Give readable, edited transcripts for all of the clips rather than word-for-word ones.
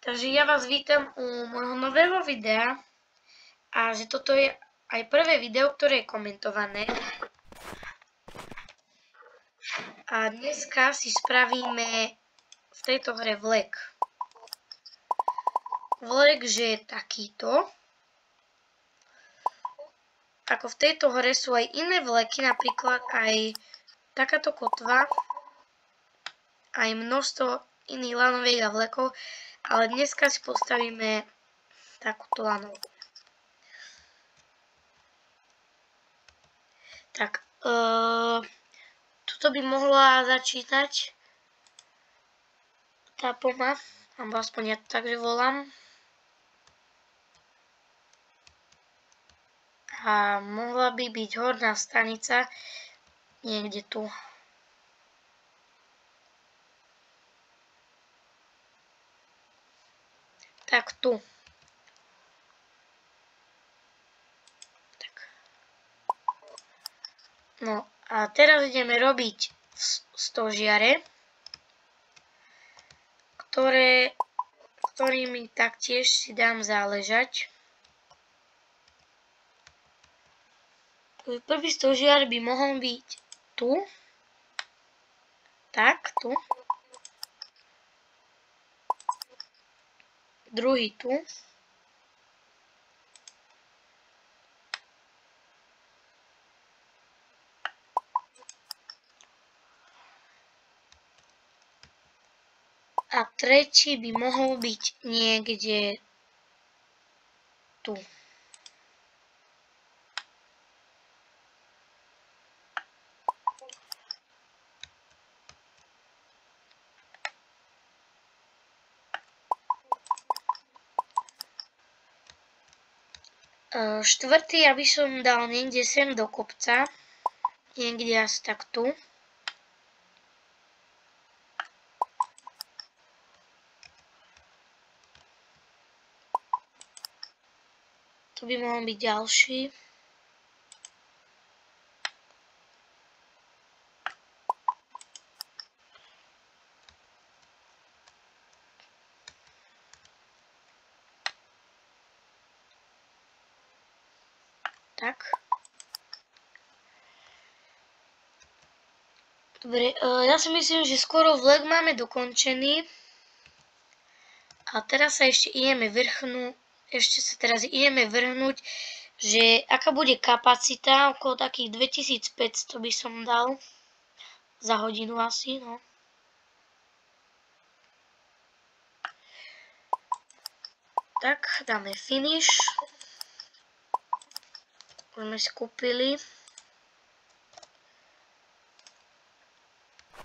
Takže ja vás vítam u môjho nového videa a že toto je aj prvé video, ktoré je komentované. A dneska si spravíme v tejto hre vlek. Vlek, že je takýto. Ako v tejto hre sú aj iné vleky, napríklad aj takáto kotva, aj množstvo iných lanoviek a vlekov, ale dneska si postavíme takúto lanovku. Tak, tuto by mohla začínať tá poma, alebo aspoň ja to takže volám. A mohla by byť horná stanica niekde tu. Tak tu. Tak. No a teraz ideme robiť stožiare, ktorými taktiež si dám záležať. Prvý stožiar by mohol byť tu. Tak, tu. Druhý tu. A tretí by mohol byť niekde tu. Štvrtý ja by som dal niekde sem do kopca, niekde asi tak tu. Tu by mohol byť ďalší. Tak. Dobre, ja si myslím, že skoro vlek máme dokončený. A teraz sa ešte ideme vrhnúť, že aká bude kapacita, okolo takých 2500 by som dal. Za hodinu asi, no. Tak, dáme finish. Už sme si kúpili.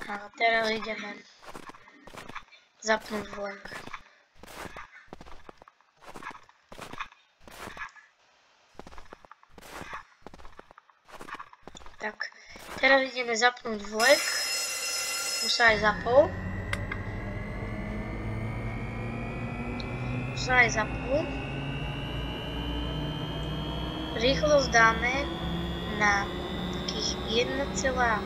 A teraz ideme zapnúť vlek. Tak, teraz ideme zapnúť vlek. Už sa aj zapol. Rýchlosť dáme na takých 1,6.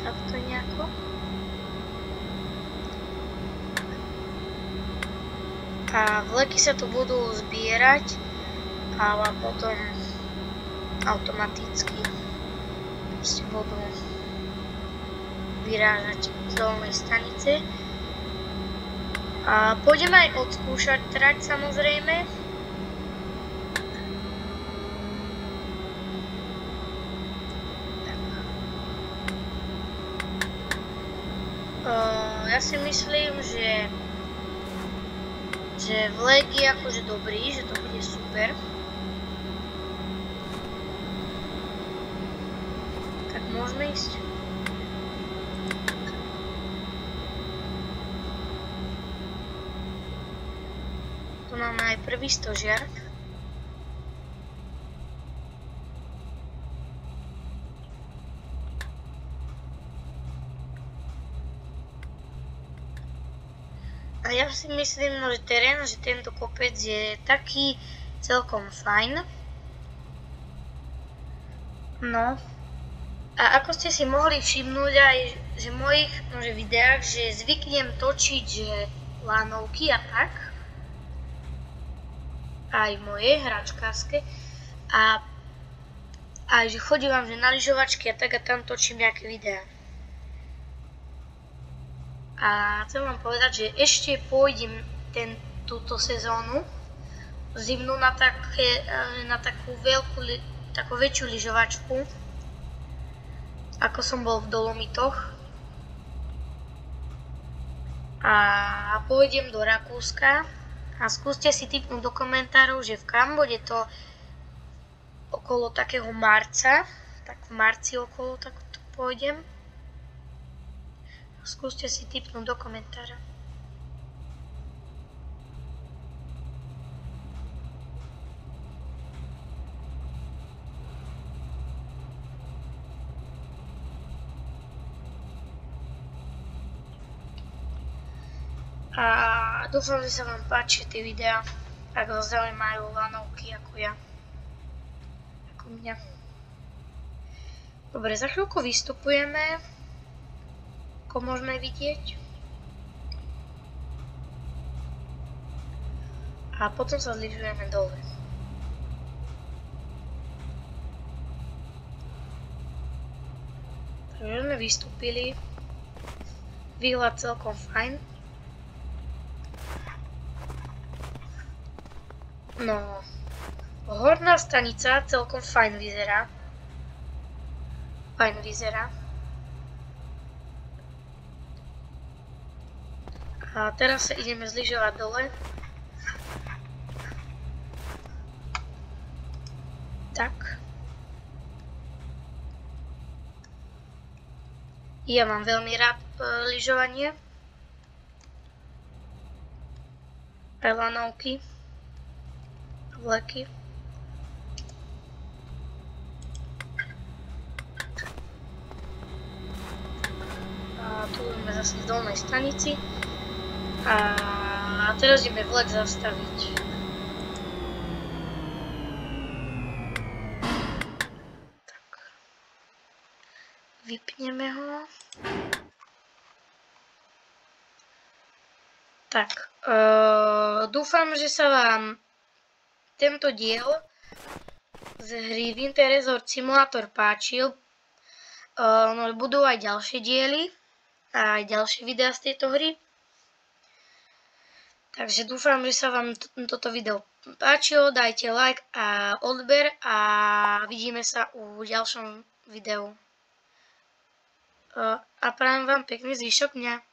Takto nejako. A vleky sa tu budú zbierať a potom automaticky si budú vyrážať z dolnej stanice. A pôjdeme aj odskúšať trať, samozrejme. Ja si myslím, že vlek je akože dobrý, že to bude super. Tak môžeme ísť. Tu máme aj prvý stožiar. A ja si myslím, že tento kopec je taký celkom fajn. No. A ako ste si mohli všimnúť aj, že v mojich videách, že zvyknem točiť, že lanovky a tak, aj moje hračkárske, a aj že chodím že na lyžovačky a tak a tam točím nejaké videá. A chcem vám povedať, že ešte pôjdem túto sezónu zimnú na takú takú väčšiu lyžovačku, ako som bol v Dolomitoch. A pôjdem do Rakúska a skúste si tipnúť do komentárov, že v kam bude to okolo takého marca, tak v marci okolo tak pôjdem. Skúste si tipnúť do komentára. A dúfam, že sa vám páči tie videá, ak vás zaujímajú lanovky ako ja, ako mňa. Dobre, za chvíľku vystupujeme, ako môžeme vidieť. A potom sa zlyžujeme dole. Takže sme vystúpili. Výhľad celkom fajn. No, horná stanica celkom fajn vyzerá. A teraz sa ideme zlyžovať dole. Tak. Ja mám veľmi rád lyžovanie. Aj lanovky. Vleky. A tu sme zase v dolnej stanici. A teraz ideme vlek zastaviť. Tak. Vypneme ho. Tak. Dúfam, že sa vám tento diel z hry Winter Resort Simulator páčil. Budú aj ďalšie diely a aj ďalšie videá z tejto hry. Takže dúfam, že sa vám toto video páčilo. Dajte like a odber a vidíme sa u ďalšom videu. A prajem vám pekný zvyšok dňa.